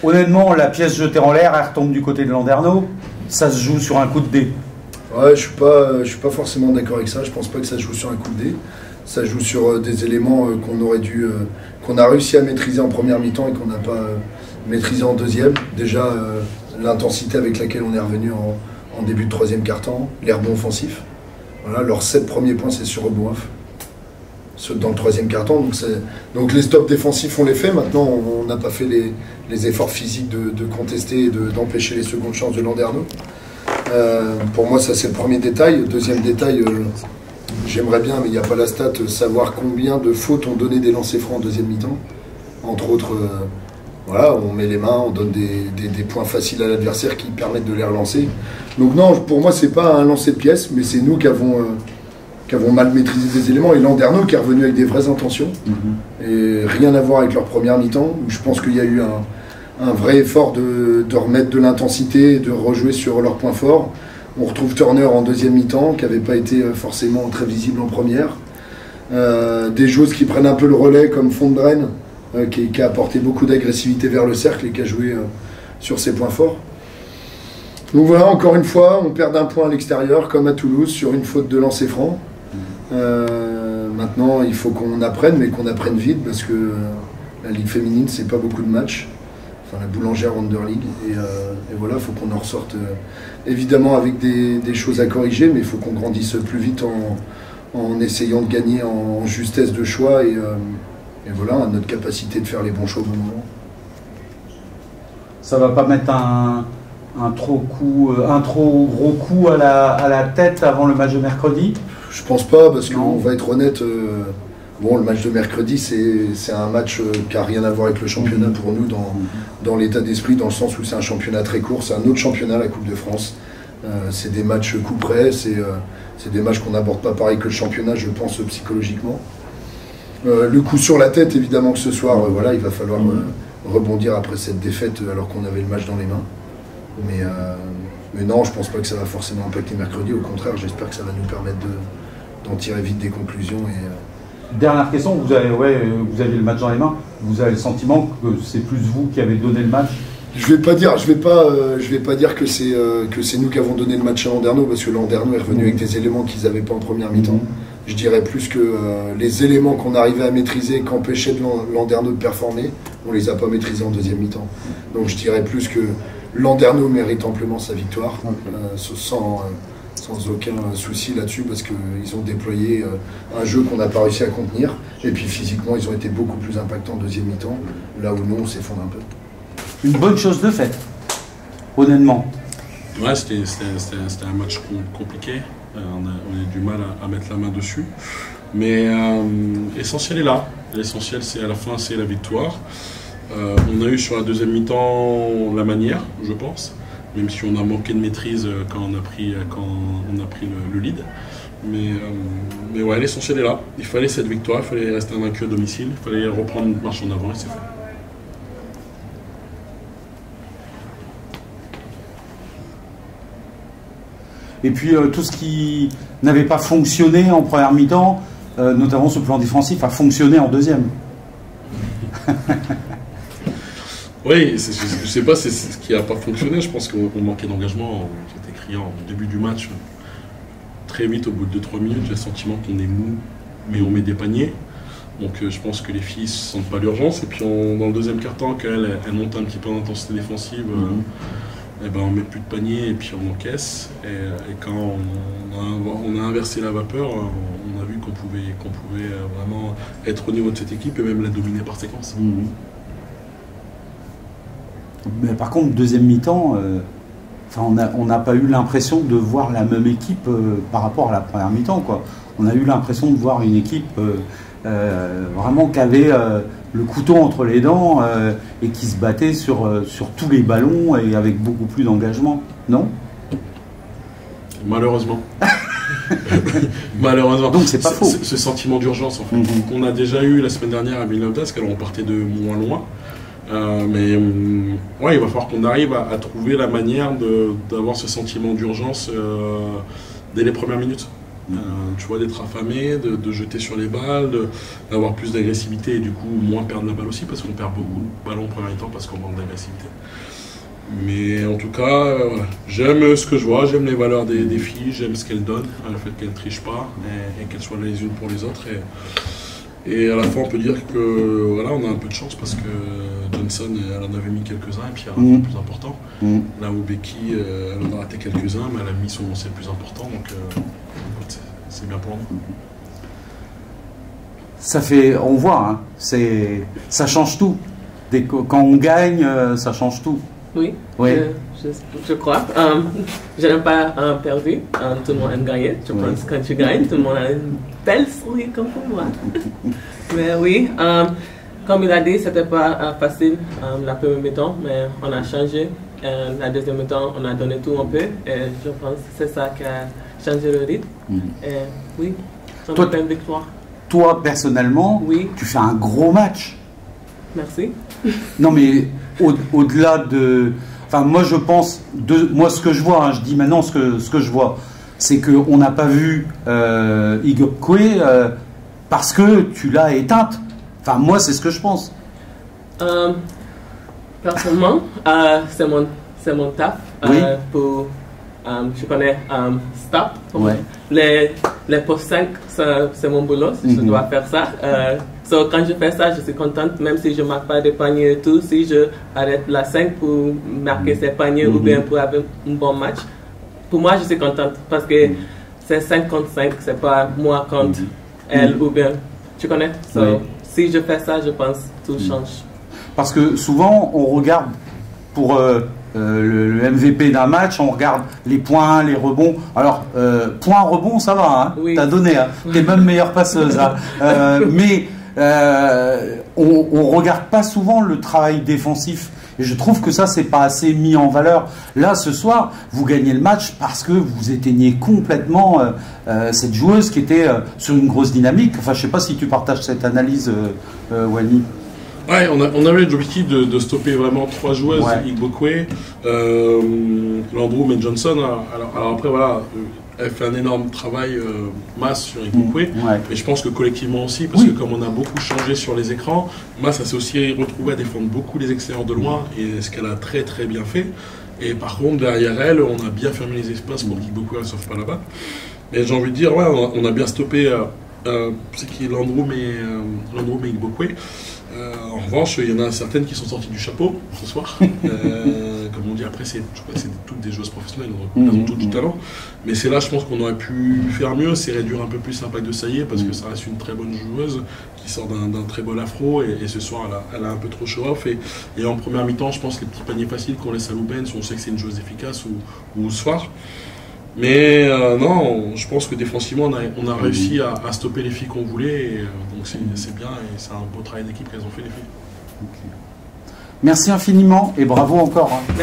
Honnêtement, la pièce jetée en l'air, elle retombe du côté de Landerneau. Ça se joue sur un coup de dé. Ouais, je suis pas forcément d'accord avec ça. Je pense pas que ça se joue sur un coup de dé. Ça joue sur des éléments qu'on a réussi à maîtriser en première mi-temps et qu'on n'a pas maîtrisé en deuxième. Déjà, l'intensité avec laquelle on est revenu en début de troisième quart-temps, les rebonds offensifs. Voilà, leurs 7 premiers points, c'est sur rebond off. Dans le troisième quart-temps. Donc les stops défensifs, on les fait. Maintenant, on n'a pas fait les efforts physiques de contester et d'empêcher les secondes chances de Landerneau. Pour moi, ça c'est le premier détail. Deuxième détail, j'aimerais bien, mais il n'y a pas la stat, savoir combien de fautes ont donné des lancers francs en deuxième mi-temps. Entre autres, voilà, on met les mains, on donne des points faciles à l'adversaire qui permettent de les relancer. Donc non, pour moi, c'est pas un lancer de pièces, mais c'est nous qui avons mal maîtrisé des éléments, et Landerneau qui est revenu avec des vraies intentions. Et rien à voir avec leur première mi-temps, où je pense qu'il y a eu un vrai effort de remettre de l'intensité, de rejouer sur leurs points forts. On retrouve Turner en deuxième mi-temps, qui n'avait pas été forcément très visible en première. Des joueuses qui prennent un peu le relais, comme Fondren, qui a apporté beaucoup d'agressivité vers le cercle et qui a joué sur ses points forts. Donc voilà, encore une fois, on perd d'un point à l'extérieur, comme à Toulouse, sur une faute de lancer franc. Maintenant, il faut qu'on apprenne, mais qu'on apprenne vite, parce que la Ligue féminine, c'est pas beaucoup de matchs. Enfin, la Boulangère Wonder League. Et voilà, il faut qu'on en ressorte, évidemment, avec des choses à corriger, mais il faut qu'on grandisse plus vite en essayant de gagner en justesse de choix et voilà, notre capacité de faire les bons choix au bon moment. Ça va pas mettre un trop gros coup à la tête avant le match de mercredi? Je pense pas, parce qu'on va être honnête, bon, le match de mercredi, c'est un match qui n'a rien à voir avec le championnat pour nous, dans l'état d'esprit, dans le sens où c'est un championnat très court, c'est un autre championnat, la Coupe de France. C'est des matchs coup près, c'est des matchs qu'on n'aborde pas pareil que le championnat, je pense, psychologiquement. Le coup sur la tête, évidemment que ce soir, voilà, il va falloir rebondir après cette défaite alors qu'on avait le match dans les mains. Mais non, je pense pas que ça va forcément impacter mercredi. Au contraire, j'espère que ça va nous permettre d'en tirer vite des conclusions. Dernière question, vous avez le match dans les mains. Vous avez le sentiment que c'est plus vous qui avez donné le match? Je vais pas dire que c'est nous qui avons donné le match à Landerneau, parce que Landerneau est revenu avec des éléments qu'ils n'avaient pas en première mi-temps. Je dirais plus que les éléments qu'on arrivait à maîtriser, qu'empêchaient Landerneau de performer, on les a pas maîtrisés en deuxième mi-temps. Donc je dirais plus que Landerneau mérite amplement sa victoire, sans aucun souci là-dessus, parce qu'ils ont déployé un jeu qu'on n'a pas réussi à contenir. Et puis physiquement, ils ont été beaucoup plus impactants en deuxième mi-temps, là où nous, on s'effondre un peu. Une bonne chose de faite, honnêtement. Ouais, c'était un match compliqué. On a eu du mal à mettre la main dessus. Mais l'essentiel est là. L'essentiel, c'est à la fin, c'est la victoire. On a eu sur la deuxième mi-temps la manière, je pense. Même si on a manqué de maîtrise quand on a pris le lead. Mais ouais, l'essentiel est là. Il fallait cette victoire, il fallait rester invaincu à domicile, il fallait reprendre une marche en avant et c'est fait. Et puis tout ce qui n'avait pas fonctionné en première mi-temps, notamment ce plan défensif, a fonctionné en deuxième. Oui, je ne sais pas c'est ce qui n'a pas fonctionné. Je pense qu'on manquait d'engagement. C'était criant au début du match. Très vite, au bout de 2-3 minutes, j'ai le sentiment qu'on est mou, mais on met des paniers. Donc je pense que les filles ne sentent pas l'urgence. Et puis dans le deuxième quart-temps, qu'elles montent un petit peu en intensité défensive, et ben on met plus de paniers et puis on encaisse. Et quand on a inversé la vapeur, on a vu qu'on pouvait vraiment être au niveau de cette équipe et même la dominer par séquence. Mais par contre, deuxième mi-temps, on n'a pas eu l'impression de voir la même équipe par rapport à la première mi-temps, quoi. On a eu l'impression de voir une équipe vraiment qui avait le couteau entre les dents et qui se battait sur tous les ballons et avec beaucoup plus d'engagement, non? Malheureusement. Malheureusement. Donc c'est pas faux. Ce sentiment d'urgence, en fait, qu'on a déjà eu la semaine dernière à Villeneuve d'Ascq, alors on partait de moins loin. Mais ouais, il va falloir qu'on arrive à trouver la manière d'avoir ce sentiment d'urgence dès les premières minutes. Tu vois, d'être affamé, de jeter sur les balles, d'avoir plus d'agressivité et du coup moins perdre la balle aussi parce qu'on perd beaucoup de ballons en première temps parce qu'on manque d'agressivité. Mais en tout cas, voilà. J'aime ce que je vois, j'aime les valeurs des filles, j'aime ce qu'elles donnent, le fait qu'elles ne trichent pas et qu'elles soient les unes pour les autres. Et à la fois, on peut dire que voilà, on a un peu de chance parce que Johnson, elle en avait mis quelques-uns et puis elle a un peu plus important. Là où Becky, elle en a raté quelques-uns, mais elle a mis son lancer le plus important. Donc, c'est bien pour nous. Ça fait, on voit, hein, ça change tout. Quand on gagne, ça change tout. Oui, oui. Je crois. Je n'aime pas perdu. Tout le monde aime gagner. Je pense que quand tu gagnes, tout le monde a une belle souris comme pour moi. Mais oui, comme il a dit, c'était pas facile la première mi-temps, mais on a changé. La deuxième mi-temps, on a donné tout un peu. Et je pense que c'est ça qui a changé le rythme. Et oui, on a fait une victoire. Toi, personnellement, oui. Tu fais un gros match. Merci. Non, mais au-delà de... Enfin, moi, je pense... Moi, ce que je vois, hein, je dis maintenant ce que je vois, c'est qu'on n'a pas vu Igokwe parce que tu l'as éteinte. Enfin, moi, c'est ce que je pense. Personnellement, c'est mon taf. Oui. Je connais Stop. Ouais. Les postes 5, c'est mon boulot. Je dois faire ça. Quand je fais ça, je suis contente, même si je ne marque pas de panier et tout. Si je arrête la 5 pour marquer ces paniers ou bien pour avoir un bon match, pour moi, je suis contente parce que c'est 5 contre 5, c'est pas moi contre elle ou bien. Tu connais? Si je fais ça, je pense que tout change. Parce que souvent, on regarde pour le MVP d'un match, on regarde les points, les rebonds. Alors, points, rebonds, ça va, hein, oui. T'as donné, hein, t'es même meilleure passeuse. Hein. Mais on regarde pas souvent le travail défensif. Et je trouve que ça, c'est pas assez mis en valeur. Là, ce soir, vous gagnez le match parce que vous éteignez complètement cette joueuse qui était sur une grosse dynamique. Enfin, je sais pas si tu partages cette analyse, Wally. Ouais, on avait l'objectif de stopper vraiment 3 joueuses, Igokwe, Landrum et Johnson. Alors après, voilà, elle fait un énorme travail masse sur Igokwe, et je pense que collectivement aussi, parce que comme on a beaucoup changé sur les écrans, Mass s'est aussi retrouvée à défendre beaucoup les extérieurs de loin, et ce qu'elle a très très bien fait. Et par contre, derrière elle, on a bien fermé les espaces pour qu'Igokwe ne sauve pas là-bas. Et j'ai envie de dire, ouais, on a bien stoppé c'est qui Landrum et Igokwe. En revanche, il y en a certaines qui sont sorties du chapeau ce soir. Comme on dit, après, c'est toutes des joueuses professionnelles, elles ont toutes du talent. Mais c'est là, je pense qu'on aurait pu faire mieux, c'est réduire un peu plus l'impact de Saïe, parce que ça reste une très bonne joueuse qui sort d'un très beau afro. Et ce soir, elle a un peu trop show-off. Et en première mi-temps, je pense que les petits paniers faciles qu'on laisse à Loubens, on sait que c'est une joueuse efficace ou ce soir. Mais non, je pense que défensivement, on a réussi à stopper les filles qu'on voulait. Et, donc c'est bien et c'est un beau travail d'équipe qu'elles ont fait, les filles. Merci infiniment et bravo encore. Hein.